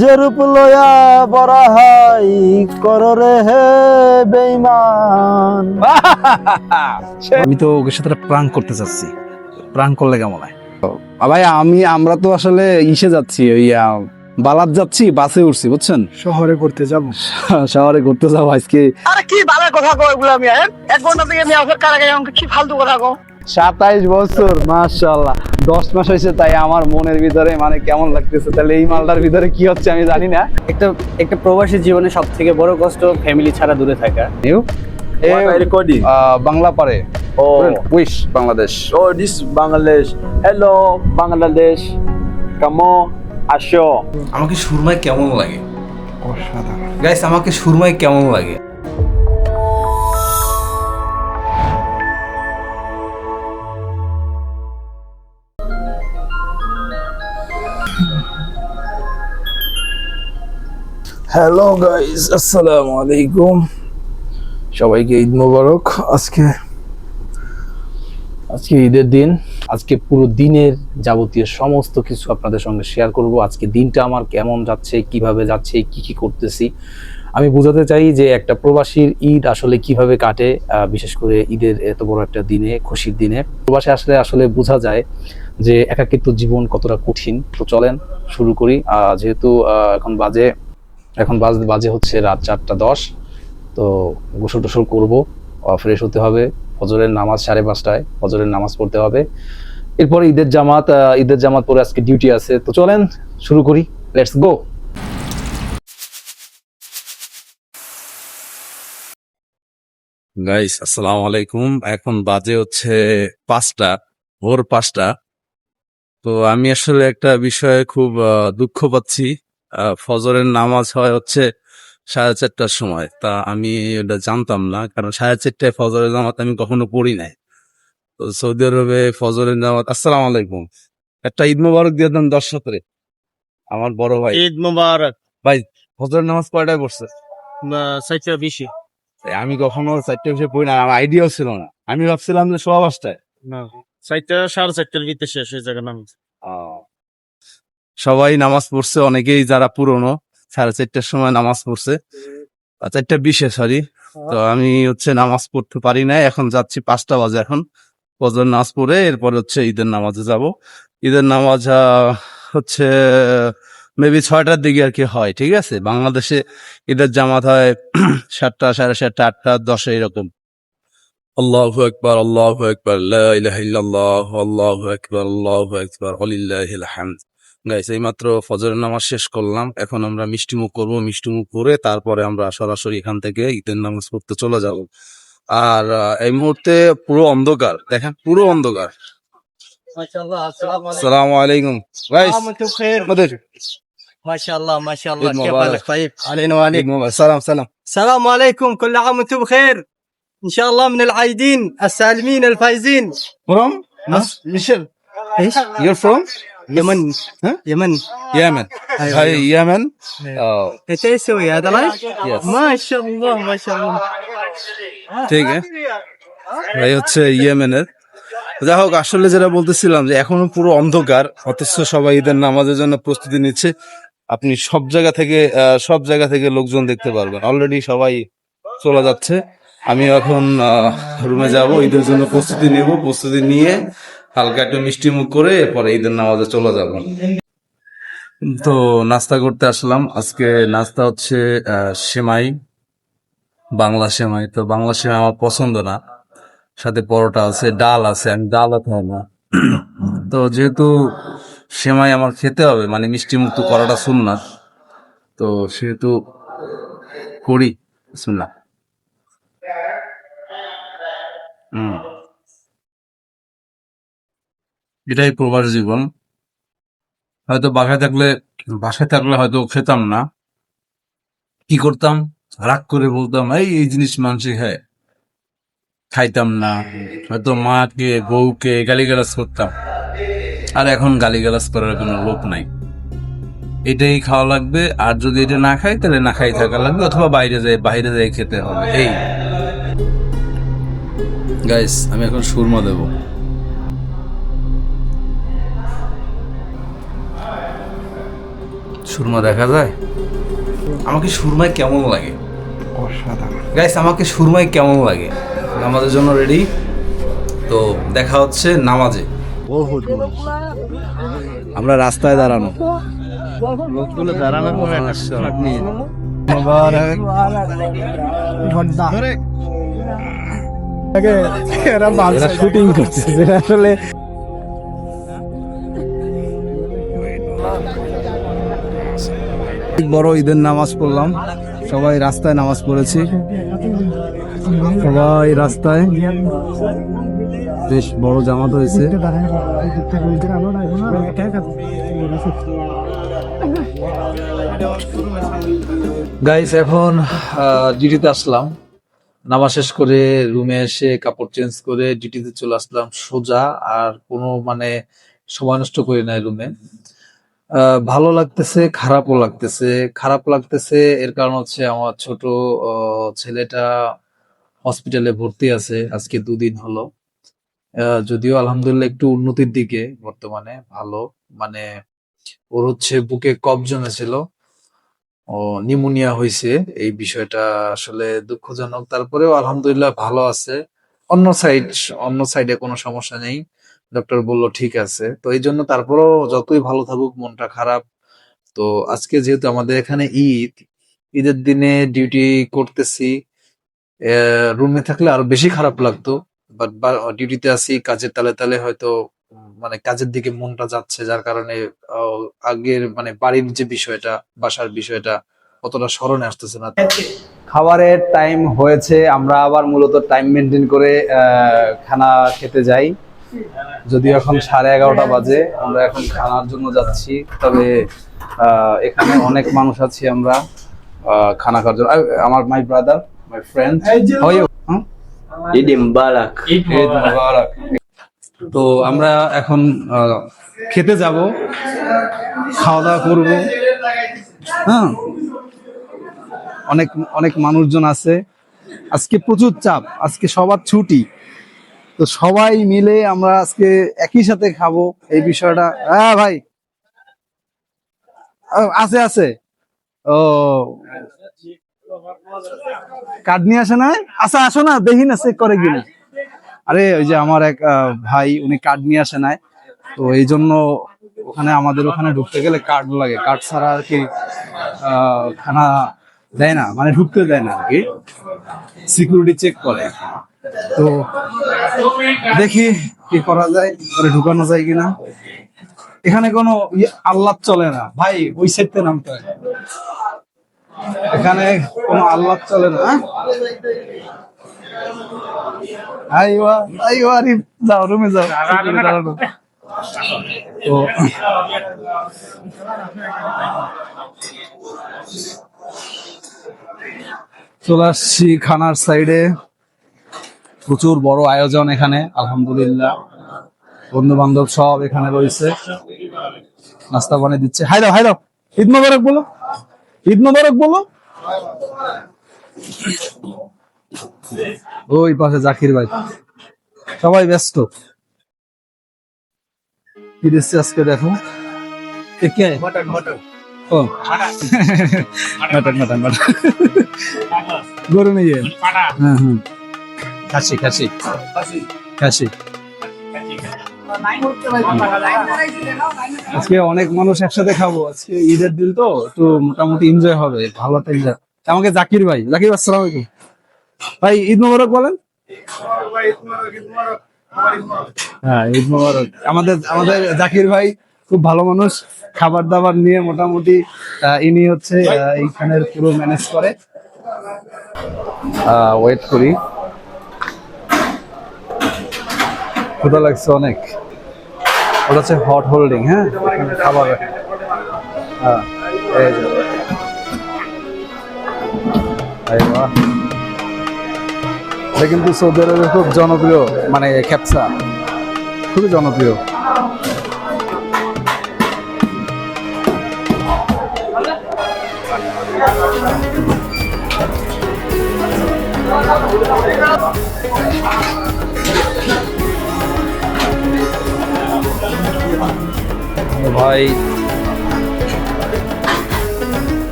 যে রূপ লয়া বড় হয় কররে হে বেঈমান। আমি তো ওকে সাথে প্রাঙ্ক করতে চাচ্ছি, প্রাঙ্ক করলে কেমন হয়? ভাই আমরা তো আসলে ইসে যাচ্ছি, ওই বালাত যাচ্ছি, বাসে উঠছি বুঝছেন। শহরে করতে যাব। শহরে ঘুরতে যাবো আজকে। আরে কি ভালো কথা কও এগুলো, আমি এক ঘন্টা থেকে আমি অপেক্ষা কারাগারে আমাকে কি ফালতু কথা কও। 27 বছর, মাশাআল্লাহ। 10 মাস হয়েছে, তাই আমার মনের ভিতরে মানে কেমন লাগতেছে। তাহলে এই মালটার ভিতরে কি হচ্ছে আমি জানি না। একটা প্রবাসী জীবনে সব থেকে বড় কষ্ট ফ্যামিলি ছাড়া দূরে থাকা। What are you recording? Bangla পারে wish Bangladesh. Oh, this is Bangladesh. Hello, Bangladesh. Come on, আসো। আমাকে সুরমায় কেমন লাগে? গাইস, আমাকে সুরমায় কেমন লাগে? হ্যালো গাইস, আসসালামু আলাইকুম। সবাইকে ঈদ মোবারক। আজকে ঈদের দিন। আজকে পুরো দিনের যাবতীয় সমস্ত কিছু আপনাদের সঙ্গে শেয়ার করব। আজকে দিনটা আমার কেমন যাচ্ছে, কিভাবে যাচ্ছে, কি কি করতেছি আমি বোঝাতে চাই যে একটা প্রবাসীর ঈদ আসলে কিভাবে কাটে, বিশেষ করে ঈদের এত বড় একটা দিনে, খুশির দিনে প্রবাসে আসলে আসলে বোঝা যায় যে একাকিত্ব জীবন কতটা কঠিন। তো চলেন শুরু করি। যেহেতু এখন বাজে হচ্ছে রাত 4:10। তো গোসল টোসল করবো, ফ্রেশ হতে হবে। ফজরের নামাজ 5:30টায় ফজরের নামাজ পড়তে হবে। এরপরে ঈদের জামাত পরে আজকে ডিউটি আছে। তো চলেন শুরু করি, লেটস গো। গাইস, আসসালামু আলাইকুম। এখন বাজে হচ্ছে 5টা, ভোর 5টা। তো আমি আসলে একটা বিষয়ে খুব দুঃখ পাচ্ছি। ফজরের নামাজ হয় হচ্ছে 4:30টার সময়। তা আমি এটা জানতাম না, কারণ 4:30টায় ফজরের নামাজ আমি কখনো পড়ি নাই। তো সৌদি আরবে ফজরের নামাজ। আসসালামু আলাইকুম। একটা ঈদ মোবারক দিয়ে দেন দর্শকরে, আমার বড় ভাই। ঈদ মোবারক। ভাই, ফজরের নামাজ কয়টায় পড়ছে? 4:20। আমি কখনো 4টায় বসে পড়ি না, আমার আইডিয়াও ছিল না। আমি ভাবছিলাম যে 5:15টায়। না, 4:30 ভিতরে শেষ হয়ে যাবে নামাজ। সবাই নামাজ পড়ছে, অনেকেই যারা পুরনো 4:30টার সময় নামাজ পড়ছে, 4:20 সরি। তো আমি হচ্ছে নামাজ পড়তে পারি না। এখন যাচ্ছি, 5টা বাজে এখন। ফজর নামাজ পড়ে এরপর হচ্ছে ঈদের নামাজে যাব। ঈদের নামাজ হচ্ছে মেবি 6টার দিকে আর কি হয়, ঠিক আছে। বাংলাদেশে ঈদের জামাত হয় 7টা, 7:30, 8টা, 10 এরকম। আল্লাহু আকবার, আল্লাহু আকবার, লা ইলাহা ইল্লাল্লাহ, আল্লাহু আকবার, আল্লাহু আকবার, ওয়ালিল্লাহিল হামদ। গাইস, এইমাত্র ফজরের নামাজ শেষ করলাম। এখন আমরা মিষ্টিমুখ করব। মিষ্টিমুখ করে তারপরে আমরা সরাসরি এখান থেকে ঈদের নামাজ পড়তে চলে যাব। আর এই মুহূর্তে পুরো অন্ধকার, দেখেন পুরো অন্ধকার। মাশাআল্লাহ, আসসালামু আলাইকুম। আসসালামু আলাইকুম গাইস। আমন্তুম খাইর। মাশাআল্লাহ মাশাআল্লাহ, ঈদ كيف মোবারক। حالك طيب؟ علينا وعليك. সালাম সালাম। السلام عليكم، كل عام وانتم بخير. ان شاء الله من العايدين السالمين الفايزين. From Michelle. ايش؟ You're from يمن. Huh? يمن. Yemen. أيوة. Hi, Yemen. Oh, انت ايش تسوي هذا لايف؟ Yes. ما شاء الله ما شاء الله. ঠিক আছে। ভাই হচ্ছে ইয়েমেনের। যাই হোক, আসলে যেটা বলতেছিলাম যে এখনো পুরো অন্ধকার, অথচ সবাই ঈদের নামাজের জন্য প্রস্তুতি নিচ্ছে। আপনি সব জায়গা থেকে লোকজন দেখতে পারবেন। অলরেডি সবাই চলে যাচ্ছে। আমি এখন রুমে যাব, ঈদের জন্য প্রস্তুতি নেব। প্রস্তুতি নিয়ে হালকা একটু মিষ্টি মুখ করে এরপরে ঈদের নামাজে চলে যাব। তো নাস্তা করতে আসলাম। আজকে নাস্তা হচ্ছে সেমাই, বাংলা সেমাই। তো বাংলা সেমাই আমার পছন্দ না, সাথে পরোটা আছে, ডাল আছে। আমি ডালও খাই না। তো যেহেতু সেমাই আমার খেতে হবে, মানে মিষ্টি মুখ তো করাটা সুন্নাত, তো সেহেতু করি। বিসমিল্লাহ। এটাই প্রবাস জীবন। হয়তো বাসায় থাকলে হয়তো খেতাম না। কি করতাম? রাগ করে বলতাম, এই জিনিস মানুষ খাইতাম না। হয়তো মাকে, বউকে গালিগালাজ করতাম। আর এখন গালিগালাজ করার কোনো লোক নাই। এটাই খাওয়া লাগবে, আর যদি এটা না খাই তাহলে না খাই থাকা লাগবে, অথবা বাইরে যাই খেতে হবে। এই গাইস, আমি এখন সুরমা দেব। সুরমা দেখা যায়? আমাকে সুরমায় কেমন লাগে গাইস, আমাকে সুরমায় কেমন লাগে? নামাজের জন্য রেডি, তো দেখা হচ্ছে নামাজে। আমরা রাস্তায় দাঁড়ানো, শুটিং করতেছে আসলে। বড় ঈদের নামাজ পড়লাম, সবাই রাস্তায় নামাজ পড়েছি, সবাই রাস্তায়, বেশ বড় জামাত হয়েছে। গাইস, এখন ডিউটিতে আসলাম, নামাজ শেষ করে রুমে এসে কাপড় চেঞ্জ করে ডিউটিতে চলে আসলাম সোজা। আর কোনো মানে সময় নষ্ট করি নাই রুমে। ভালো লাগতেছে, খারাপও লাগতেছে। খারাপ লাগতেছে এর কারণ হচ্ছে আমার ছোট ছেলেটা হসপিটালে ভর্তি আছে, আজকে 2 দিন হলো। যদিও আলহামদুলিল্লাহ একটু উন্নতির দিকে বর্তমানে, ভালো। মানে ওর হচ্ছে বুকে কফ জমেছিল, ও নিউমোনিয়া হয়েছে। এই বিষয়টা আসলে দুঃখজনক, তারপরেও আলহামদুলিল্লাহ ভালো আছে। অন্য সাইডে কোনো সমস্যা নেই, ডক্টর বলল ঠিক আছে। তো এই জন্য তারপরেও যতই ভালো থাকুক মনটা খারাপ। তো আজকে যেহেতু আমাদের এখানে ঈদের দিনে ডিউটি করতেছি, রুমে থাকলে আরো বেশি খারাপ লাগতো, বাট ডিউটিতে আছি, কাজের তালে তালে হয়তো মানে কাজের দিকে মনটা যাচ্ছে, যার কারণে আগের মানে বাড়ির যে বিষয়টা, বাসার বিষয়টা অতটা স্মরণে আসতেছে না। খাবারের টাইম হয়েছে, আমরা আবার মূলত টাইম মেনটেন করে খানা খেতে যাই। যদিও এখন 11:30 বাজে, আমরা এখন খানার জন্য যাচ্ছি। তবে এখানে অনেক মানুষ আছি আমরা খানা খাওয়ার জন্য। আমার my brother, my friend, how are you? Eid মুবারক। ঈদ মুবারক। তো আমরা এখন খেতে যাব, খাওয়া দাওয়া করব। হ্যাঁ, অনেক অনেক মানুষজন আছে, আজকে প্রচুর চাপ, আজকে সবার ছুটি। তো সবাই মিলে আমরা আজকে একই সাথে খাবো, এই বিষয়টা। হ্যাঁ ভাই, আছে আছে। ও কার্ড নিয়ে আসে না? আচ্ছা আসো না, দেখি না চেক করে কিনা। আরে ওই যে আমার এক ভাই, উনি কার্ড নিয়ে আসে নাই, তো এই জন্য ওখানে আমাদের ওখানে ঢুকতে গেলে কার্ড লাগে, কার্ড ছাড়া আর কি খানা দেয় না, মানে ঢুকতে দেয় না আর কি, সিকিউরিটি চেক করে। তো দেখি কি করা যায়, করে ঢুকানো যায় কিনা। এখানে কোনো আল্লাহ চলে না ভাই, ওই সেটতে নামতে হয়, এখানে কোনো আল্লাহ চলে না। আইওয়া আইওয়া, আরে যাও রুমে যাও। তো চলে আসছি খানার সাইডে, প্রচুর বড় আয়োজন এখানে আলহামদুলিল্লাহ, বন্ধু বান্ধব সব এখানে রয়েছে, নাস্তা বানিয়ে দিচ্ছে। হাই দাও হাই দাও, ঈদ মোবারক বলো, ঈদ মোবারক বলো। ওই পাশে জাকির ভাই, সবাই ব্যস্ত। কি দিচ্ছে আজকে দেখো, ও মাটন মাটন মাটন, গরু নেই। হ্যাঁ হ্যাঁ, খাসি খাসি খাসি। আজকে অনেক মানুষ একসাথে খাবো, আজকে ঈদের দিন তো একটু মোটামুটি এনজয় হবে, ভালো একটা এনজয়। আমাকে জাকির ভাই, জাকির ভাই আসসালামু আলাইকুম ভাই, ঈদ মোবারক বলেন। হ্যাঁ ঈদ মোবারক। আমাদের আমাদের জাকির ভাই খুব ভালো মানুষ, খাবার দাবার নিয়ে মোটামুটি ইনি হচ্ছে এইখানের পুরো ম্যানেজ করে। ওয়েট করি, ক্ষুধা লাগছে অনেক। ওটা হচ্ছে হট হোল্ডিং, হ্যাঁ খাবার। হ্যাঁ এই যে এটা কিন্তু সৌদি আরবে খুব জনপ্রিয়, মানে খেপসা খুবই জনপ্রিয়। ভাই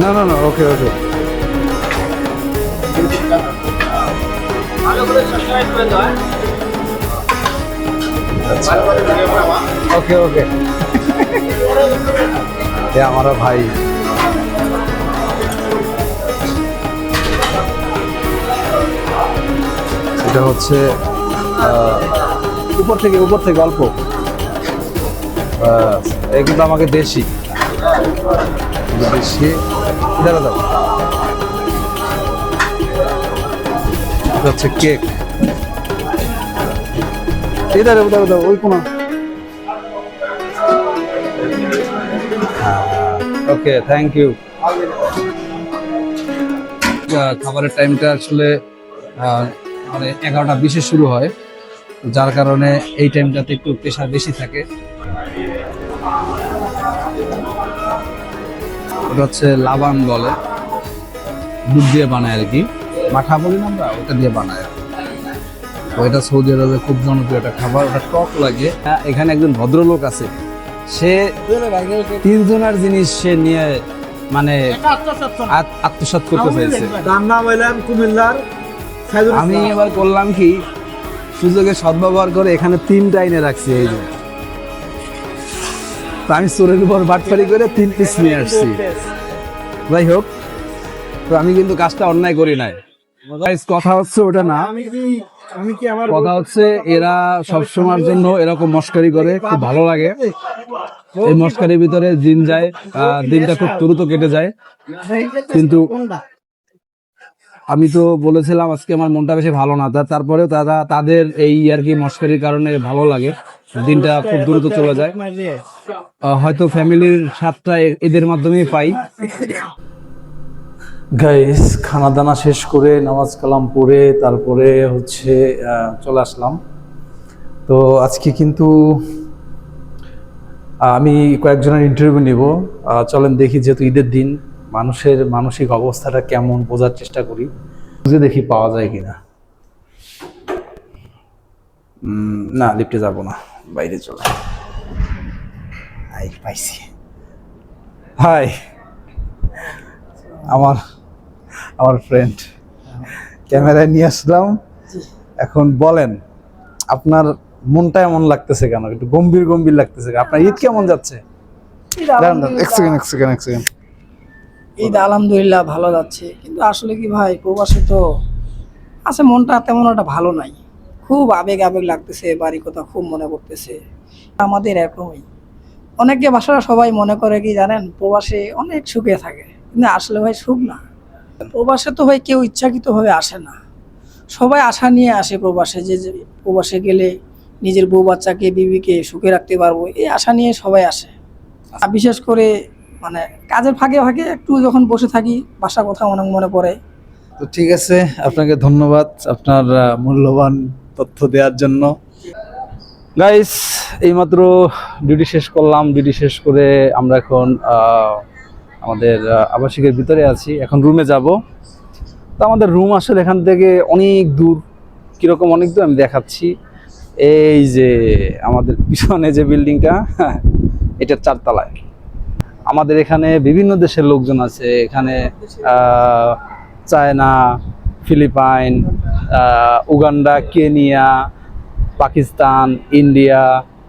না না না, ওকে ওকে ওকে ওকে এ আমারও ভাই। এটা হচ্ছে উপর থেকে অল্প এই কিন্তু আমাকে দেশি দাঁড়া দাও, এটা হচ্ছে কেক। এই দাঁড়া ওই কোনো ওকে, থ্যাংক ইউ। খাবারের টাইমটা আসলে মানে 11টা 20-এ শুরু হয়, যার কারণে এই টাইমটাতে একটু প্রেশার বেশি থাকে। ওটা হচ্ছে লাবান বলে, দুধ দিয়ে বানায় আর কি, মাঠা বলি না আমরা, ওটা দিয়ে বানায়। ওইটা সৌদি আরবে খুব জনপ্রিয় একটা খাবার, ওটা টক লাগে। এখানে একজন ভদ্রলোক আছে, সে 3 জনের জিনিস সে নিয়ে মানে আত্মসাৎ করতে চাইছে। আমি এবার করলাম কি, সুযোগে সদ্ব্যবহার করে এখানে 3টা এনে রাখছি। এই যে তো আমি চোরের উপর বাটপারি করে 3 পিস নিয়ে আসছি। যাই হোক, তো আমি কিন্তু কাজটা অন্যায় করি নাই। কথা হচ্ছে ওটা না, কথা হচ্ছে এরা সবসময়ের জন্য এরকম মস্কারি করে, খুব ভালো লাগে। এই মস্কারির ভিতরে দিন যায়, দিনটা খুব দ্রুত কেটে যায়। কিন্তু আমি তো বলেছিলাম আজকে আমার মনটা বেশি ভালো না, তারপরেও তাদের এই আর কি মস্কারির কারণে ভালো লাগে, দিনটা খুব দ্রুত চলে যায়। হয়তো ফ্যামিলির স্বাদটা এদের মাধ্যমেই পাই। গাইস, খানা দানা শেষ করে নামাজ কালাম পড়ে তারপরে হচ্ছে চলে আসলাম। তো আজকে কিন্তু আমি কয়েকজনের ইন্টারভিউ নিব। চলেন দেখি, যেহেতু ঈদের দিন, মানুষের মানসিক অবস্থাটা কেমন বোঝার চেষ্টা করি, বুঝে দেখি পাওয়া যায় কিনা। না, লিফটে যাব না, বাইরে চলে। পাইছি। হাই, আমার ফ্রেন্ড ক্যামেরায় নিয়ে আসলাম। এখন বলেন, আপনার মনটা এমন লাগতেছে কেন? একটু গম্ভীর লাগতেছে। আপনার ঈদ কেমন যাচ্ছে? এক সেকেন্ড। ঈদ আলহামদুলিল্লাহ ভালো যাচ্ছে, কিন্তু আসলে কি ভাই, প্রবাসে তো আছে, মনটা তেমন একটা ভালো নাই, খুব আবেগ লাগতেছে, বাড়ি কথা খুব মনে করতেছে। আমাদের এরকমই, অনেকে বাসারা সবাই মনে করে কি জানেন, প্রবাসে অনেক সুখে থাকে, কিন্তু আসলে ভাই সুখ না। প্রবাসে তো ভাই কেউ ইচ্ছাকৃতভাবে আসে না, সবাই আশা নিয়ে আসে প্রবাসে, যে প্রবাসে গেলে নিজের বউ বাচ্চাকে বিবিকে সুখে রাখতে পারবো, এই আশা নিয়ে সবাই আসে। আর বিশেষ করে মানে কাজের ফাঁকে একটু যখন বসে থাকি, বাসার কথা অনেক মনে পড়ে। তো ঠিক আছে, আপনাকে ধন্যবাদ আপনার মূল্যবান তথ্য দেওয়ার জন্য। গাইস, এইমাত্র ডিউটি শেষ করলাম। ডিউটি শেষ করে আমরা এখন আমাদের আবাসিকের ভিতরে আছি, এখন রুমে যাব। তো আমাদের রুম আসলে এখান থেকে অনেক দূর। কীরকম অনেক দূর আমি দেখাচ্ছি। এই যে আমাদের পিছনে যে বিল্ডিংটা, এটার 4 তলায়। আমাদের এখানে বিভিন্ন দেশের লোকজন আছে, এখানে China, Philippines, Uganda, Kenya, Pakistan, India,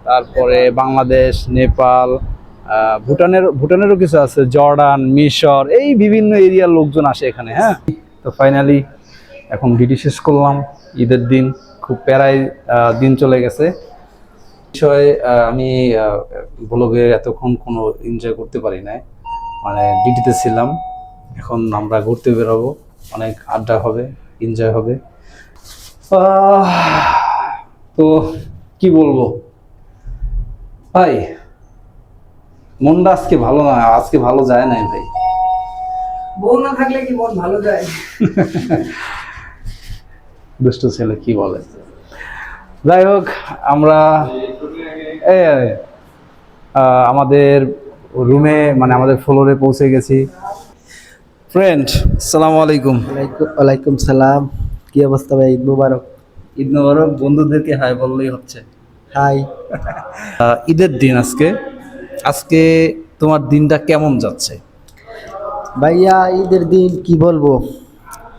তারপরে বাংলাদেশ, নেপাল, ভুটানেরও কিছু আছে, জর্ডান, মিশর, এই বিভিন্ন এরিয়ার লোকজন আসে এখানে। হ্যাঁ, তো ফাইনালি এখন ডিউটি শেষ করলাম। ঈদের দিন, খুব প্যারায় দিন চলে গেছে। বিষয়ে আমি ব্লগে এতক্ষণ কোনো এনজয় করতে পারি নাই, মানে ডিউটিতে ছিলাম। এখন আমরা ঘুরতে বেরোবো, অনেক আড্ডা হবে, এনজয় হবে। তো কি বলবো ভাই, মনটা আজকে ভালো না, আজকে ভালো যায় নাই ভাই। বউ না থাকলে কি মন ভালো যায়? দুষ্ট ছেলে কি বলে। যাই হোক, আমরা আমাদের রুমে, মানে আমাদের ফ্লোরে পৌঁছে গেছি। ফ্রেন্ড, আসসালামু আলাইকুম। ওয়ালাইকুম সালাম। কি অবস্থা ভাই? ঈদ মুবারক। ঈদ মুবারক। বন্ধুদেরকে হাই বললেই হচ্ছে। হাই। ঈদের দিন আজকে। তোমার দিনটা কেমন যাচ্ছে? ভাইয়া ঈদের দিন কি বলবো,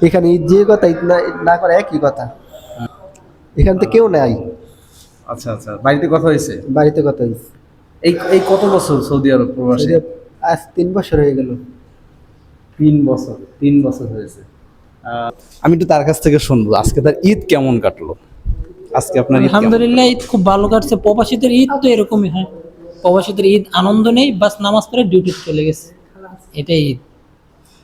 এখানে ঈদ যে কথা ঈদ না করে একই কথা। এখানে তো কেউ নাই, আচ্ছা আচ্ছা, বাড়িতে কথা হয়েছে? বাড়িতে কথা হয়েছে। এই কত বছর সৌদি আরব প্রবাসী? আজ 3 বছর হয়ে গেল। 3 বছর হয়েছে। আমি একটু তার কাছ থেকে শুনবো আজকে তার ঈদ কেমন কাটলো। আজকে আপনার ঈদ কেমন? আলহামদুলিল্লাহ, ঈদ খুব ভালো কাটছে। প্রবাসীদের ঈদ তো এরকমই হয়, প্রবাসীদের ঈদ আনন্দ নেই, বাস নামাজ পড়ে ডিউটি চলে গেছে, এটাই ঈদ।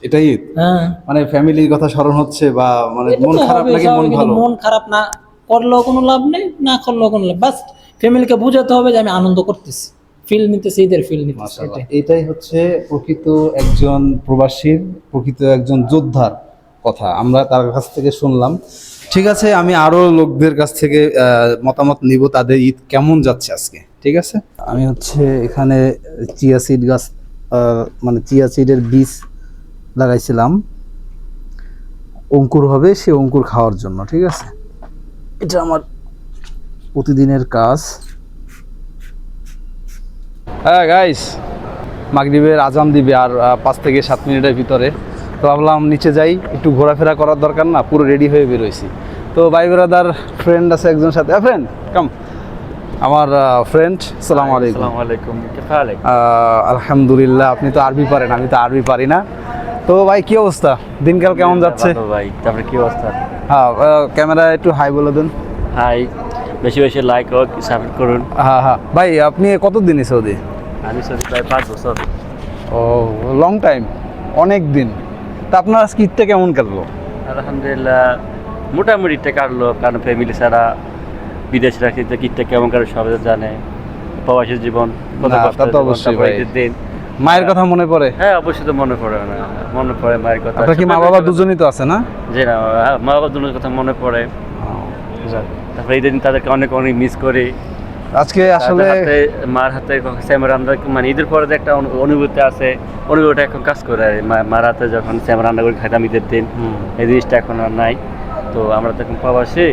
এটাই ঈদ? হ্যাঁ, মানে ফ্যামিলির কথা স্মরণ হচ্ছে বা মানে এটা মন তো খারাপ হবে, নাকি মন স্বাভাবিক, ভালো? মন খারাপ না করলেও কোনো লাভ নেই, না করলেও কোনো লাভ, বাস ফ্যামিলিকে বোঝাতে হবে যে আমি আনন্দ করতেছি, ফিল নিতেছি, ঈদের ফিল নিতেছি। মাশাআল্লাহ, এটাই হচ্ছে প্রকৃত একজন প্রবাসীর, প্রকৃত একজন যোদ্ধার কথা আমরা তার কাছ থেকে শুনলাম। ঠিক আছে, আমি আরো লোকদের কাছ থেকে মতামত নিব তাদের ঈদ কেমন যাচ্ছে আজকে। ঠিক আছে, আমি হচ্ছে এখানে চিয়া সিড গাছ মানে চিয়া সিডের বীজ লাগাইছিলাম, অঙ্কুর হবে, সে অঙ্কুর খাওয়ার জন্য। ঠিক আছে, এটা আমার প্রতিদিনের কাজ। হ্যাঁ গাইস, মাগরিবের আজান দিবে আর 5 থেকে 7 মিনিটের ভিতরে। তো ভাবলাম নিচে যাই, একটু ঘোরাফেরা করার দরকার না, পুরো রেডি হয়ে বেরোইছি। তো ভাই ব্রাদার ফ্রেন্ড আছে একজন সাথে, ফ্রেন্ড কাম, আমার ফ্রেন্ড। আসসালামু আলাইকুম। আসসালামু আলাইকুম, কিফা আলাইক? আলহামদুলিল্লাহ, আপনি তো আরবি পারেন, আমি তো আরবি পারি না। তো ভাই কি অবস্থা, দিনকাল কেমন যাচ্ছে? ভালো ভাই, তারপরে কি অবস্থা? হ্যাঁ, ক্যামেরা একটু হাই বলে দেন। হাই, বেশি বেশি লাইক ও সাবস্ক্রাইব করুন। হ্যাঁ হ্যাঁ ভাই, আপনি কতদিন সৌদি? আমি সৌদি প্রায় 5 বছর। ও, লং টাইম, অনেক দিন। তা আপনার আজকে ঈদটা কেমন কাটলো? আলহামদুলিল্লাহ, মোটামুটি ঈদটা কাটলো, কারণ ফ্যামিলি ছাড়া বিদেশ রাখতে ঈদটা কেমন কাটে সবাই তো জানে। প্রবাসী জীবন কত না, কষ্ট, তা তো অবশ্যই তারপরে ভাই। ঈদের দিন মায়ের কথা মনে পড়ে? হ্যাঁ অবশ্যই তো মনে পড়ে, না মনে পড়ে মায়ের কথা। আপনার কি মা বাবা দুজনই তো আছে না? জি না, মা বাবা দুজনের কথা মনে পড়ে। তারপরে ঈদের দিন তাদেরকে অনেক অনেক মিস করি। আজকে আসলে মার হাতে স্যাম রান্না, মানে ঈদের পরে যে একটা অনুভূতি আছে, অনুভূতিটা এখন কাজ করে আর মার হাতে যখন স্যাম রান্না করে খাইতাম ঈদের দিন, এই জিনিসটা এখন আর নাই। তো আমরা তো এখন প্রবাসী,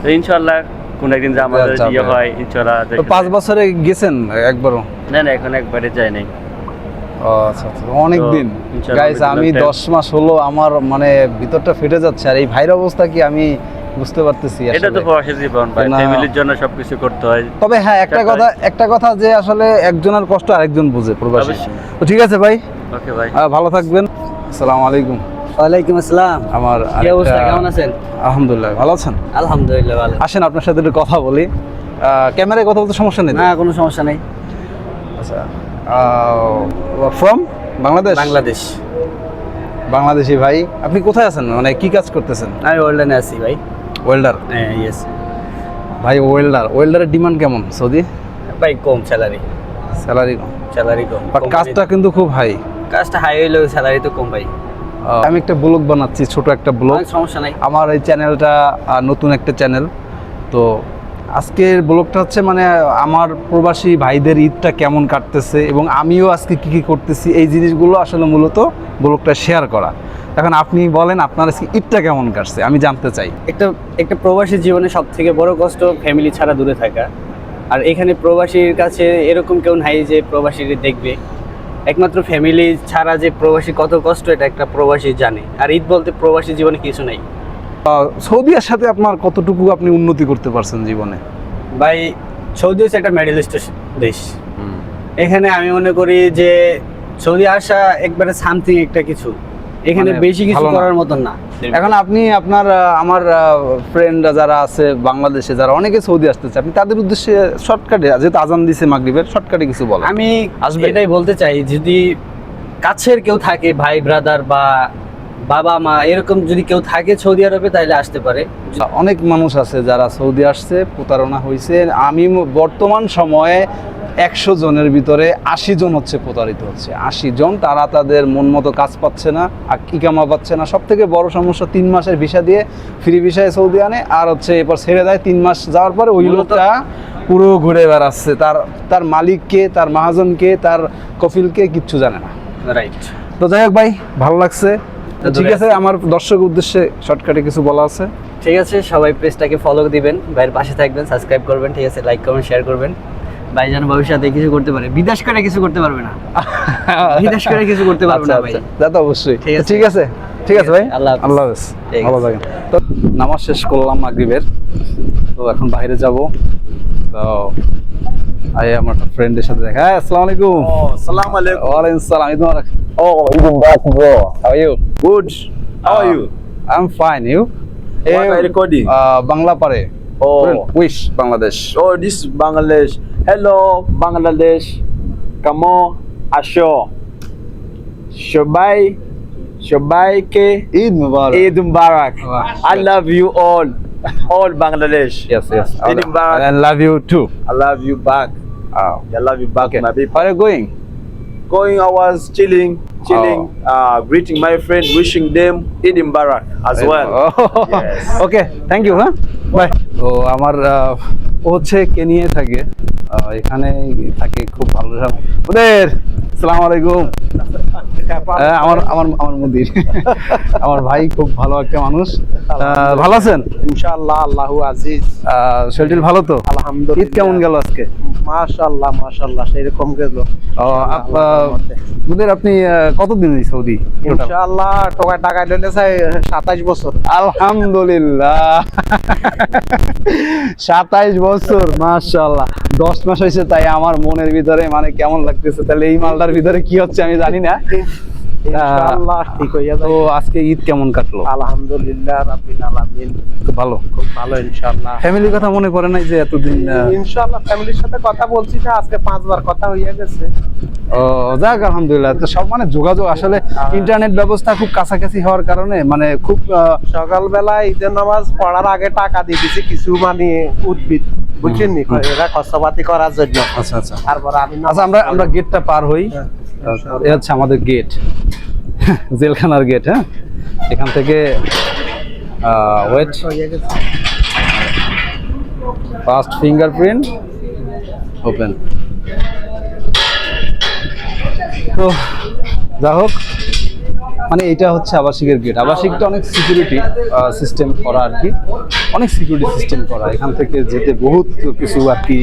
তো ইনশাল্লাহ কোন একদিন যে আমাদের ইয়ে হয় ইনশাল্লাহ। তো 5 বছরে গেছেন একবারও? না না, এখন একবারে যাই নাই। ও আচ্ছা আচ্ছা, অনেক তো দিন। ইনশাআল্লাহ গাইস, আমি 10 মাস হলো, আমার মানে ভিতরটা ফেটে যাচ্ছে। আর এই ভাইয়ের অবস্থা কি আমি বুঝতে পারতেছি এটা তো আসলে। প্রবাসী জীবন ভাই, না। ফ্যামিলির জন্য সবকিছু করতে হয়। তবে হ্যাঁ, একটা কথা যে আসলে একজনের কষ্ট আরেকজন বুঝে, প্রবাসী। অবশ্যই। তো ঠিক আছে ভাই, ওকে ভাই, ভালো থাকবেন। আসসালামু আলাইকুম। ওয়ালাইকুম আসসালাম। আমার কি অবস্থা, আরেকটা- কেমন আছেন? আলহামদুলিল্লাহ, ভালো আছেন? আলহামদুলিল্লাহ ভালো। আসেন আপনার সাথে একটু কথা বলি। ক্যামেরায় কথা বলতে সমস্যা নেই তো? না, কোনো সমস্যা নেই। আচ্ছা, ফ্রম বাংলাদেশ? বাংলাদেশ। বাংলাদেশি ভাই, আপনি কোথায় আছেন, মানে কি কাজ করতেছেন? আমি ওয়েল্ডানে আছি ভাই। ওয়েল্ডার? হ্যাঁ, ইয়েস ভাই, ওয়েল্ডারের ডিমান্ড কেমন সৌদি? ভাই, কম স্যালারি। স্যালারি কম, স্যালারি কম, বাট কাজটা কিন্তু খুব হাই। কাজটা হাই হইলেও স্যালারি তো কম ভাই। আমি একটা ব্লগ বানাচ্ছি, ছোট একটা ব্লগ। সমস্যা নাই। আমার এই চ্যানেলটা নতুন একটা চ্যানেল। তো আজকের ব্লগটা হচ্ছে মানে আমার প্রবাসী ভাইদের ঈদটা কেমন কাটতেছে এবং আমিও আজকে কি কি করতেছি, এই জিনিসগুলো আসলে মূলত ব্লগটা শেয়ার করা। এখন আপনি বলেন আপনার আজকে ঈদটা কেমন কাটছে, আমি জানতে চাই। একটা প্রবাসী জীবনে সব থেকে বড় কষ্ট ফ্যামিলি ছাড়া দূরে থাকা। আর এখানে প্রবাসীর কাছে এরকম কেউ নাই যে প্রবাসীকে দেখবে। একমাত্র ফ্যামিলি ছাড়া যে প্রবাসী কত কষ্ট, এটা একটা প্রবাসী জানে। আর ঈদ বলতে প্রবাসী জীবনে কিছু নাই সৌদির সাথে আপনার কতটুকু আপনি উন্নতি করতে পারছেন জীবনে? ভাই। সৌদি হচ্ছে একটা মেডেলিস্ট দেশ। এখানে আমি মনে করি যে সৌদি আসা একবারে সামথিং একটা কিছু, এখানে মানে বেশি কিছু ভালো না। করার মতন না। এখন আপনি আপনার আমার ফ্রেন্ডরা যারা আছে বাংলাদেশে, যারা অনেকে সৌদি আসতেছে, আপনি তাদের উদ্দেশ্যে শর্টকাটে, যেহেতু আজান দিছে মাগরিবের, শর্টকাটে কিছু বলেন। আমি আসবে? এটাই বলতে চাই, যদি কাছের কেউ থাকে, ভাই ব্রাদার বা বাবা মা এরকম যদি কেউ থাকে সৌদি আরবে, তাহলে আসতে পারে। অনেক মানুষ আছে যারা সৌদি আসছে, প্রতারণা হয়েছে। আমি বর্তমান সময়ে 100 জনের ভিতরে 80 জন হচ্ছে প্রতারিত হচ্ছে। 80 জন, তারা তাদের মন মতো কাজ পাচ্ছে না, ইকামা পাচ্ছে না। সব থেকে বড় সমস্যা, 3 মাসের ভিসা দিয়ে ফ্রি ভিসায় সৌদি আনে, আর হচ্ছে এরপর ছেড়ে দেয়। 3 মাস যাওয়ার পরে ওই লোকটা পুরো ঘুরে বেড়াচ্ছে, তার মালিককে, তার মহাজনকে, তার কফিলকে কিচ্ছু জানে না। রাইট। তো যাই হোক ভাই, ভালো লাগছে। তো ঠিক আছে, আমার দর্শক উদ্দেশ্যে শর্টকাটে কিছু বলা আছে। ঠিক আছে, সবাই পেজটাকে ফলো দিবেন, ভাইয়ের পাশে থাকবেন, সাবস্ক্রাইব করবেন, ঠিক আছে, লাইক কমেন্ট শেয়ার করবেন। ভাইজান ভবিষ্যতে কিছু করতে পারে, বিদেশ করে কিছু করতে পারবে না, বিদেশ করে কিছু করতে পারবে আচ্ছা না ভাই। আচ্ছা, তা তো অবশ্যই। ঠিক আছে। ঠিক আছে, ঠিক আছে ভাই, আল্লাহ হাফেজ। আল্লাহ হাফেজ, ঠিক ভালো আছে। থাকেন। তো নামাজ শেষ করলাম মাগরিবের, তো এখন বাইরে যাব। তো আমার একটা ফ্রেন্ডের সাথে দেখা। হ্যাঁ, আসসালামু আলাইকুম। আসসালামু আলাইকুম। ওয়ালাইকুম আসসালাম। ঈদ মুবারক। Oh, even back, bro. How are you? Good. How are you? I'm fine. You? What are you recording? Bangla পারে। Oh. Wish Bangladesh. Oh, this is Bangladesh. Hello, Bangladesh. Come on, Asho. Shobai, Shobai ke Eid Mubarak. Eid Mubarak. Wow. I love you all Bangladesh. Yes, yes. Eid Mubarak. I love you too. I love you back. Oh. I love you back, my people. Where are you going? Going, I was chilling, greeting my friend, wishing them Eid Mubarak as well. Yes. Okay, thank you. হ্যাঁ, bye. তো আমার ও হচ্ছে কেনিয়ায় থাকে, এখানে থাকে, খুব ভালো। ওদের আসসালামু আলাইকুম। আমার আমার আমার মুদির আমার ভাই খুব ভালো একটা মানুষ। ভালো আছেন? ইনশাআল্লাহ, আল্লাহু আজিজ। শরীর ভালো তো? আলহামদুলিল্লাহ। ঈদ কেমন গেল আজকে? মাশাআল্লাহ, মাশাআল্লাহ, সেরকম গেল। মুদির, আপনি কতদিন সৌদি? ইনশাআল্লাহ টাকা লইলে চাই 27 বছর। আলহামদুলিল্লাহ, 27 বছর, মাশাআল্লাহ। 10 মাস হয়েছে, তাই আমার মনের ভিতরে মানে কেমন লাগতেছে। তাহলে এই মালটার ভিতরে কি হচ্ছে আমি জানি না। ইনশাআল্লাহ ঠিক হইয়া তো যাবে। আজকে ঈদ কেমন কাটলো? আলহামদুলিল্লাহ রাব্বিল আলামিন, খুব ভালো। খুব ভালো ইনশাআল্লাহ। ফ্যামিলির কথা মনে করে নাই যে এতদিন? ইনশাআল্লাহ ফ্যামিলির সাথে কথা বলছি না, আজকে 5 বার কথা হইয়া গেছে। ও যাক, আলহামদুলিল্লাহ। তো সব মানে যোগাযোগ, আসলে ইন্টারনেট ব্যবস্থা খুব কাছাকাছি হওয়ার কারণে মানে খুব সকালবেলা ঈদের নামাজ পড়ার আগে টাকা দিয়ে দিছি কিছু, মানে উদ্ভিদ, বুঝছেন নি, এরা খরচাপাতি করার জন্য। আচ্ছা আচ্ছা তারপর আমি আচ্ছা, আমরা গেটটা পার হই। এ হচ্ছে আমাদের গেট, জেলখানার গেট। হ্যাঁ, এখান থেকে ওয়েট, ফার্স্ট ফিঙ্গারপ্রিন্ট, ওপেন। তো যা হোক, মানে এটা হচ্ছে আবাসিকের গেট। আবাসিকটা অনেক সিকিউরিটি সিস্টেম করা আর কি, অনেক সিকিউরিটি সিস্টেম করা। এখান থেকে যেতে বহুত কিছু আর কি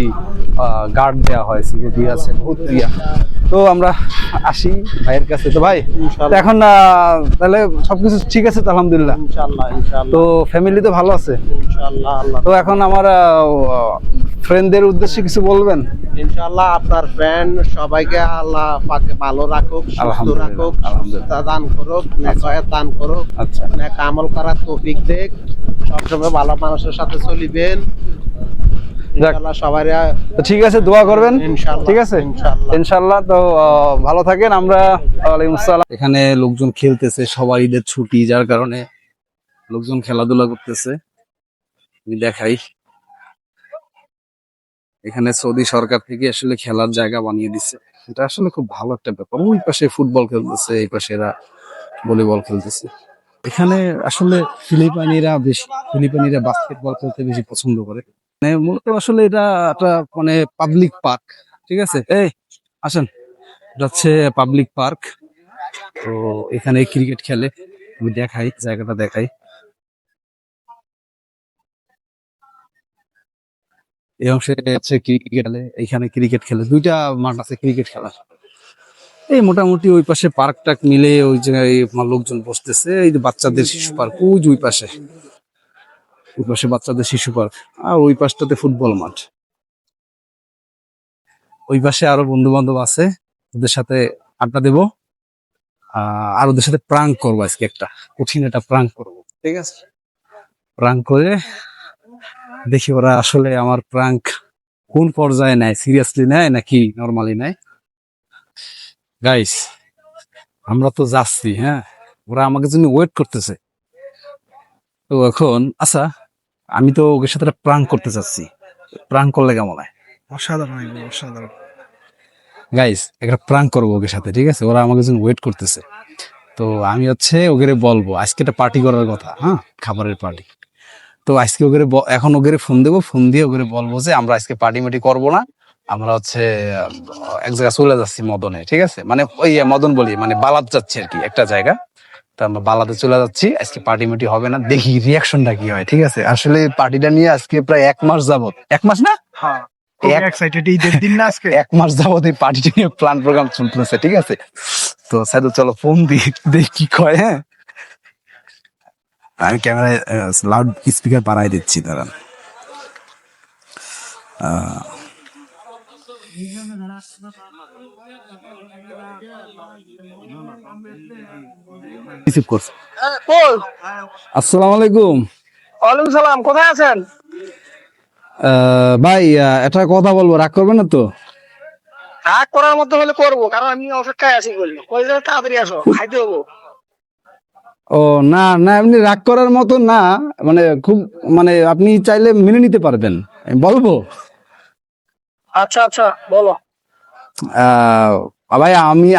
গার্ড দেওয়া হয়, সিকিউরিটি আছে বহুত ইয়া। তো আমরা আসি ভাইয়ের কাছে। তো ভাই, তো এখন তাহলে সবকিছু ঠিক আছে তো? আলহামদুলিল্লাহ, ইনশাআল্লাহ, ইনশাআল্লাহ, তো ফ্যামিলি তো ভালো আছে? ইনশাআল্লাহ, আল্লাহ। তো এখন আমার ফ্রেন্ডদের উদ্দেশ্যে কিছু বলবেন? ইনশাআল্লাহ আপনার ফ্রেন্ড সবাইকে আল্লাহ পাকে ভালো রাখুক, সুস্থ আলহামদুলিল্লাহ, রাখুক, আলহামদুলিল্লাহ। সুস্থতা দান করুক, নেক দান করুক, আচ্ছা, নেক আমল করার তৌফিক দেখ, সবসময় ভালো মানুষের সাথে চলিবেন। ইনশাআল্লাহ সবাই তো ঠিক আছে, দোয়া করবেন। ইনশাআল্লাহ, ঠিক আছে, ইনশাআল্লাহ, ইনশাআল্লাহ। তো ভালো থাকেন। আমরা ওয়ালাইকুম আসসালাম। এখানে লোকজন খেলতেছে, সবাই ঈদের ছুটি, যার কারণে লোকজন খেলাধুলা করতেছে। আমি দেখাই, এখানে সৌদি সরকার থেকে আসলে খেলার জায়গা বানিয়ে দিছে। এটা আসলে খুব ভালো একটা ব্যাপার। ওই পাশে ফুটবল খেলতেছে, এই পাশে এরা ভলিবল খেলতেছে। এখানে আসলে ফিলিপাইনিরা বাস্কেটবল খেলতে বেশি পছন্দ করে। মানে মূলত আসলে এটা একটা মানে পাবলিক পার্ক। ঠিক আছে, এই আসেন, এটা হচ্ছে পাবলিক পার্ক। তো এখানে ক্রিকেট খেলে, আমি দেখাই, জায়গাটা দেখাই। এই অংশে হচ্ছে ক্রিকেট খেলে, এইখানে ক্রিকেট খেলে, দুইটা মাঠ আছে ক্রিকেট খেলার। এই মোটামুটি ওই পাশে পার্ক টাক মিলে ওই জায়গায় লোকজন বসতেছে। এই যে বাচ্চাদের শিশু পার্ক, ওই যে ওই পাশে বাচ্চাদের শিশু পার্ক, আর ওই পাশটাতে ফুটবল মাঠ। ওই পাশে আরো বন্ধু বান্ধব আছে, ওদের সাথে আড্ডা দেবো, আর ওদের সাথে প্রাঙ্ক করবো আজকে, একটা কঠিন একটা প্রাঙ্ক করবো। ঠিক আছে, প্রাঙ্ক করে দেখি ওরা আসলে আমার প্রাঙ্ক কোন পর্যায়ে নেয়, সিরিয়াসলি নেয় নাকি নর্মালি নেয়। গাইস, আমরা তো যাচ্ছি, হ্যাঁ, ওরা আমাকে জন্য ওয়েট করতেছে। তো এখন আচ্ছা, আমি তো ওদের সাথে একটা প্রাঙ্ক করতে চাচ্ছি। প্রাঙ্ক করলে কেমন হয়? অসাধারণ, অসাধারণ। গাইস, একটা প্রাঙ্ক করবো ওদের সাথে। ঠিক আছে, ওরা আমাকে জন্য ওয়েট করতেছে। তো আমি হচ্ছে ওদের বলবো আজকে একটা পার্টি করার কথা, হ্যাঁ, খাবারের পার্টি। তো আজকে এখন ওদের ফোন দেবো, ফোন দিয়ে ওদের বলবো যে আমরা আজকে পার্টি মাটি করবো না, আমরা হচ্ছে এক জায়গায় চলে যাচ্ছি মদনে। ঠিক আছে, মানে ওই মদন বলি, মানে বালাত যাচ্ছি আর কি একটা জায়গা। তো আমরা বালাতে চলে যাচ্ছি, আজকে পার্টি মাটি হবে না, দেখি রিয়াকশনটা কি হয়। ঠিক আছে, আসলে পার্টিটা নিয়ে আজকে প্রায় 1 মাস যাবত, 1 মাস না, এক্সাইটেড ঈদের দিন না আজকে। 1 মাস যাবত এই পার্টিটা নিয়ে প্ল্যান প্রোগ্রাম চলতেছে, ঠিক আছে? তো সাইদুল চলো ফোন দিই, দেখি কি কয়। হ্যাঁ, আমি ক্যামেরায় লাউড স্পিকার বাড়াই দিচ্ছি, দাঁড়ান। রিসিভ করছে। কই? আসসালামু আলাইকুম। ওয়ালাইকুম সালাম, কোথায় আছেন? ভাই একটা কথা বলবো, রাগ করবেন না তো? রাগ করার মতো হলে করবো, কারণ আমি অপেক্ষায় আছি। বললো কই যে তাড়াতাড়ি আসো, খাইতে হবো। ও না না, এমনি রাগ করার মতো না, মানে খুব, মানে আপনি চাইলে মেনে নিতে পারবেন, আমি বলবো। আচ্ছা আচ্ছা, বলো। ভাই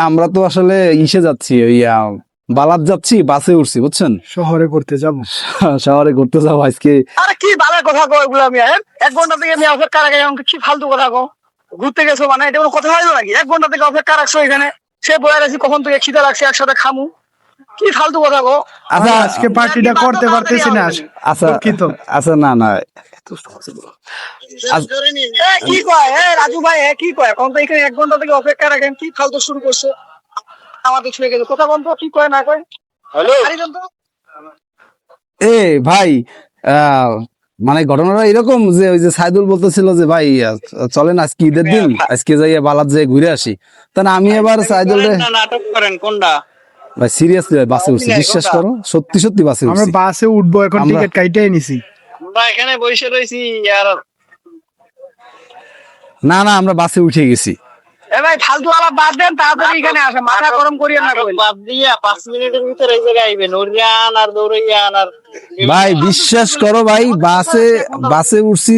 আমরা তো আসলে ইসে যাচ্ছি, ওই বালাত যাচ্ছি, বাসে উঠছি, বুঝছেন? শহরে করতে যাব। শহরে ঘুরতে যাবো আজকে। আরে কি বালের কথা কো এগুলো? আমি 1 ঘন্টা থেকে আমি অপেক্ষা রাখি, আমাকে কি ফালতু কথা কো? ঘুরতে গেছো মানে এটা কোনো কথা হয় নাকি? 1 ঘন্টা থেকে অপেক্ষা রাখছো এখানে, সে বয়ে রাখছি কখন থেকে, খিদে লাগছে, একসাথে খামু। কি ফালতু কথা কো? আচ্ছা আজকে পার্টিটা করতে পারতেছি না। আচ্ছা দুঃখিত। আচ্ছা, না না, কি কয় রাজু ভাই? কি কয়? এখন তো এখানে 1 ঘন্টা থেকে অপেক্ষা রাখেন, কি ফালতু শুরু করছে? আমাদের ছুঁয়ে গেছে, কথা বলতো, কি কয় না কয়? হ্যালো, ভাই মানে ঘটনাটা এরকম যে ওই যে সাইদুল বলতেছিল যে ভাই চলেন আজকে ঈদের দিন, আজকে যাইয়া বালাত যাই ঘুরে আসি। তা না আমি এবার সাইদুল নাটক করেন কোনটা? ভাই সিরিয়াসলি বাসে উঠছি, বিশ্বাস করো, সত্যি সত্যি বাসে আমরা উঠছি। বাসে উঠবো এখন, টিকিট কাইটাই নিছি। আমরা এখানে বসে রয়েছি আর না না, আমরা বাসে উঠে গেছি। ভাই ফালতু আলাপ বাদ দেন, তাড়াতাড়ি এখানে আসে, মাথা গরম করিয়েন না। বাদ দিয়া 5 মিনিটের ভিতরে এই জায়গায় আইবেন, ওরিয়ান আর দৌড়াইয়ান আর। ভাই বিশ্বাস করো ভাই, বাসে উঠছি,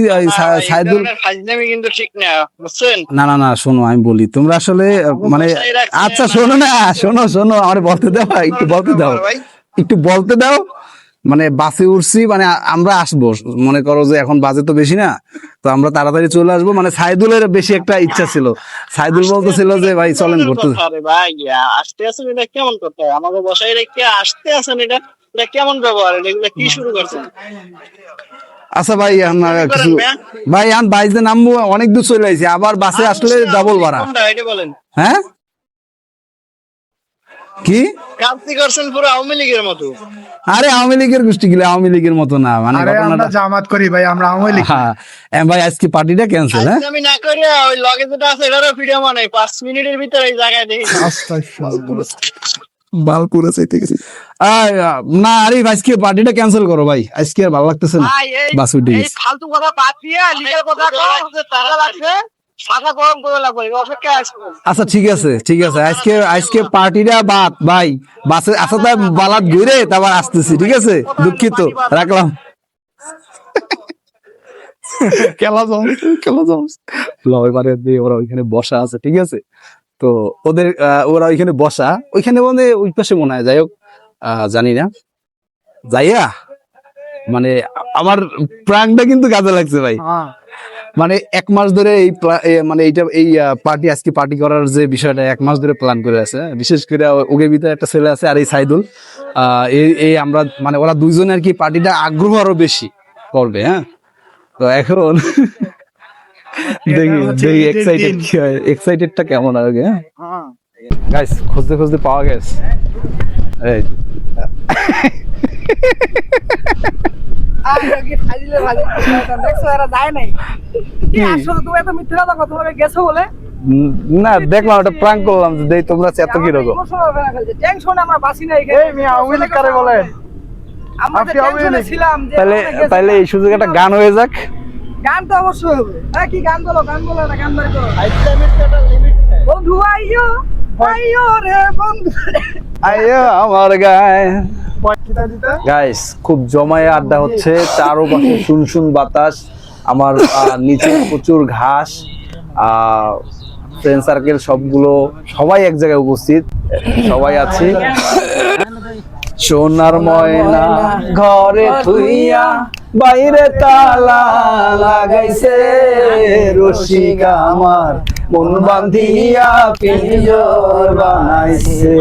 সাইদুল ফাজলামি কিন্তু ঠিক না, বুঝছেন? না না না, শোনো আমি বলি, তোমরা আসলে মানে আচ্ছা শোনো না, শোনো আমার বলতে দাও, একটু বলতে দাও, একটু বলতে দাও। মানে বাসে উঠছি, মানে আমরা আসবো, মনে করো যে এখন বাজে তো বেশি না, তো আমরা তাড়াতাড়ি চলে আসবো। মানে সাইদুলের বেশি একটা ইচ্ছা ছিল, সাইদুল বলতেছিল যে ভাই চলেন ঘুরতে। আরে ভাই আসতে আছেন, এটা কেমন কথা? আমাকে বসাই রেখে আসতে আছেন, এটা কেমন ব্যবহার? এগুলো কি শুরু করছেন? আচ্ছা ভাই, কিছু ভাই বাইজে নামবো, অনেক দূর চলে আইছি, আবার বাসে আসলে ডাবল ভাড়া। এটা বলেন। হ্যাঁ কি কান্তি করছেন পুরো আওয়ামী লীগের মতো। আরে আওয়ামী লীগের গোষ্ঠী গিলা আওয়ামী লীগের মতো না, মানে আরে আমরা জামাত করি ভাই, আমরা আওয়ামী লীগ। হ্যাঁ ভাই, আজকে পার্টিটা ক্যান্সেল। হ্যাঁ আমি না করে ওই লগে যেটা আছে এটারও ভিডিও বানাই, 5 মিনিটের ভিতরে এই জায়গায় দেখি। বালপুরা চাইতে গেছি। না আরে আজকে পার্টিটা ক্যান্সেল করো ভাই, আজকে আর ভালো লাগতেছে না, বাস উঠে এই গেছি। ফালতু কথা বাদ দিয়ে লিগের কথা কও, তারা লাগছে, মাথা গরম করে লাগবে, অপেক্ষায় আসবে। আচ্ছা ঠিক আছে আজকে পার্টিটা বাদ ভাই, বাসে আচ্ছা তাই বালাত ঘুরে তারপর আসতেছি, ঠিক আছে? দুঃখিত, রাখলাম। খেলা জমস এবারে ওরা ওইখানে বসা আছে, ঠিক আছে? তো ওরা ওইখানে বসা, ওইখানে মানে ওই পাশে মনে হয়, যাই হোক জানি না, যাইয়া মানে আমার প্রাণটা কিন্তু কাজে লাগছে ভাই। মানে 1 মাস ধরে মানে এই পার্টি, আজকে পার্টি করার যে বিষয়টা 1 মাস ধরে প্ল্যান করে আছে, বিশেষ করে ওকে ভিতরে একটা ছেলে আছে আর এই সাইদুল, এই আমরা মানে ওরা দুইজনে আর কি পার্টিটা আগ্রহ আরো বেশি করবে। হ্যাঁ, তো এখন দেখি এক্সাইটেড কি হয়, এক্সাইটেডটা কেমন আগে। হ্যাঁ গাইস, খুঁজতে পাওয়া গেছে। এই না, দেখলাম একটা প্র্যাঙ্ক করলাম, যে তোমরা এত কি রকম তাহলে এই সুযোগ একটা গান হয়ে যাক। গান তো অবশ্যই হবে। কি গান বলো, গান বলো না, গান বার করো। বন্ধু আইয়ো আইয়ো রে বন্ধু আইয়ো আমার গায়ে। গাইস খুব জমায়ে আড্ডা হচ্ছে, চারপাশে শুনশুন বাতাস, আমার নিচে প্রচুর ঘাস, ফ্রেন্ড সার্কেল সবাই এক জায়গায় উপস্থিত, সবাই আছি। সোনার ময়না ঘরে থুইয়া বাইরে তালা লাগাইছে, রসিকা আমার মন বান্ধিয়া পিঞ্জর বানাইছে।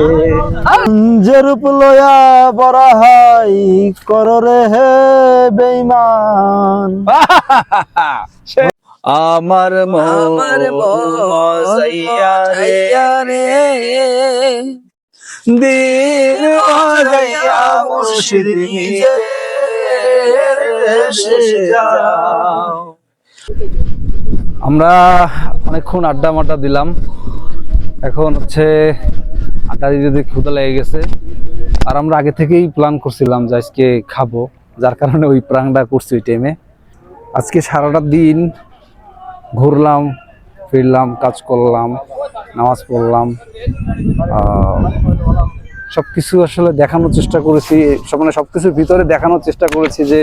যে রূপ লয়া বড় হাই কররে হে বেঈমান। আমার মজাইয়া রে দিন বাজাইয়া মুর্শিদ আমরা অনেকক্ষণ আড্ডা মাড্ডা দিলাম, এখন হচ্ছে আড্ডা দিতে ক্ষুধা লেগে গেছে। আর আমরা আগে থেকেই প্ল্যান করছিলাম যে আজকে খাবো, যার কারণে ওই প্ল্যানটা করছি ওই টাইমে। আজকে সারাটা দিন ঘুরলাম ফিরলাম, কাজ করলাম, নামাজ পড়লাম, সবকিছু আসলে দেখানোর চেষ্টা করেছি, মানে সবকিছুর ভিতরে দেখানোর চেষ্টা করেছি যে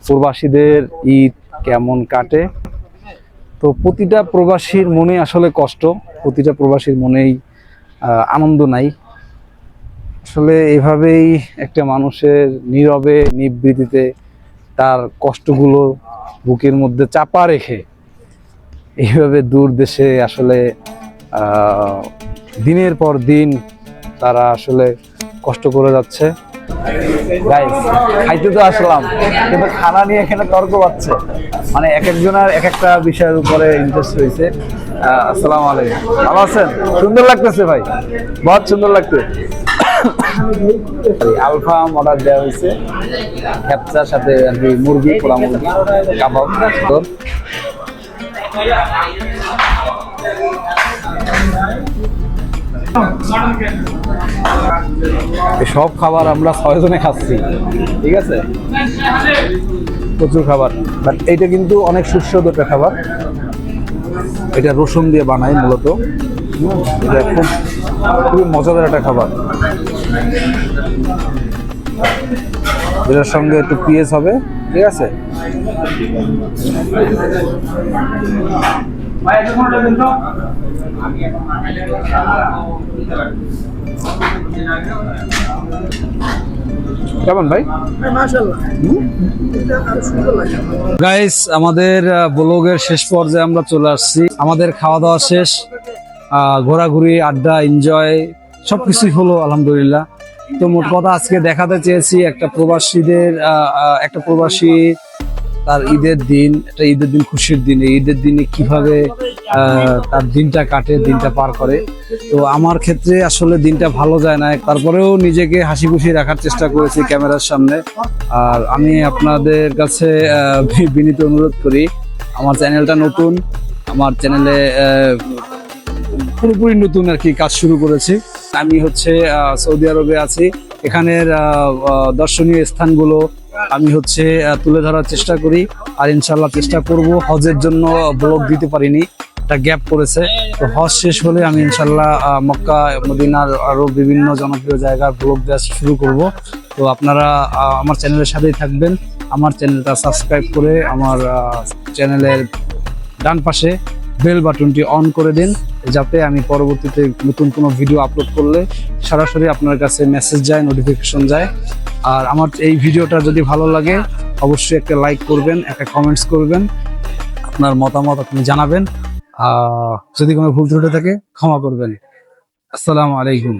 প্রবাসীদের ঈদ কেমন কাটে। তো প্রতিটা প্রবাসীর মনে আসলে কষ্ট, প্রতিটা প্রবাসীর মনেই আনন্দ নাই। আসলে এইভাবেই একটা মানুষের নীরবে নিবৃত্তিতে তার কষ্টগুলো বুকের মধ্যে চাপা রেখে এইভাবে দূর দেশে আসলে দিনের পর দিন তারা আসলে কষ্ট করে যাচ্ছে। গাইস, খাইতে তো আসলাম, কিন্তু খানা নিয়ে এখানে তর্ক পাচ্ছে, মানে এক একজনের এক একটা বিষয়ের উপরে ইন্টারেস্ট হয়েছে। আসসালামু আলাইকুম, ভালো আছেন? সুন্দর লাগতেছে ভাই, বহুত সুন্দর লাগছে। আলফা অর্ডার দেওয়া হয়েছে, খেপচার সাথে আর কি মুরগি, পোড়া মুরগি, কাবাব। সব খাবার আমরা 6 জনে খাচ্ছি, ঠিক আছে, প্রচুর খাবার। বাট এইটা কিন্তু অনেক সুস্বাদু একটা খাবার, এটা রসুন দিয়ে বানায় মূলত, এটা খুবই মজাদার একটা খাবার। এটার সঙ্গে একটু পেঁয়াজ হবে, ঠিক আছে। কেমন ভাই? গাইস, আমাদের ব্লগের শেষ পর্যায়ে আমরা চলে আসছি। আমাদের খাওয়া দাওয়া শেষ, ঘোরাঘুরি, আড্ডা, এনজয় সবকিছুই হলো আলহামদুলিল্লাহ। তো মোট কথা আজকে দেখাতে চেয়েছি একটা প্রবাসী তার ঈদের দিন, একটা ঈদের দিন, খুশির দিন, এই ঈদের দিনে কিভাবে তার দিনটা কাটে, দিনটা পার করে। তো আমার ক্ষেত্রে আসলে দিনটা ভালো যায় না, তারপরেও নিজেকে হাসি খুশি রাখার চেষ্টা করেছি ক্যামেরার সামনে। আর আমি আপনাদের কাছে বিনীত অনুরোধ করি, আমার চ্যানেলটা নতুন, আমার চ্যানেলে পুরোপুরি নতুন আর কি কাজ শুরু করেছি। আমি হচ্ছে সৌদি আরবে আছি, এখানের দর্শনীয় স্থানগুলো আমি হচ্ছে তুলে ধরার চেষ্টা করি। আর ইনশাল্লাহ চেষ্টা করব, হজের জন্য ব্লগ দিতে পারিনি, একটা গ্যাপ পড়েছে। তো হজ শেষ হলে আমি ইনশাল্লাহ মক্কা, মদিনার আরো বিভিন্ন জনপ্রিয় জায়গার ব্লগ দেওয়া শুরু করব। তো আপনারা আমার চ্যানেলের সাথেই থাকবেন, আমার চ্যানেলটা সাবস্ক্রাইব করে আমার চ্যানেলের ডান পাশে বেল বাটনটি অন করে দিন, যাতে আমি পরবর্তীতে নতুন কোনো ভিডিও আপলোড করলে সরাসরি আপনার কাছে মেসেজ যায়, নোটিফিকেশন যায়। আর আমার এই ভিডিওটা যদি ভালো লাগে অবশ্যই একটা লাইক করবেন, একটা কমেন্টস করবেন, আপনার মতামত আপনি জানাবেন। যদি কোনো ভুল ত্রুটি থাকে ক্ষমা করবেন। আসসালামু আলাইকুম।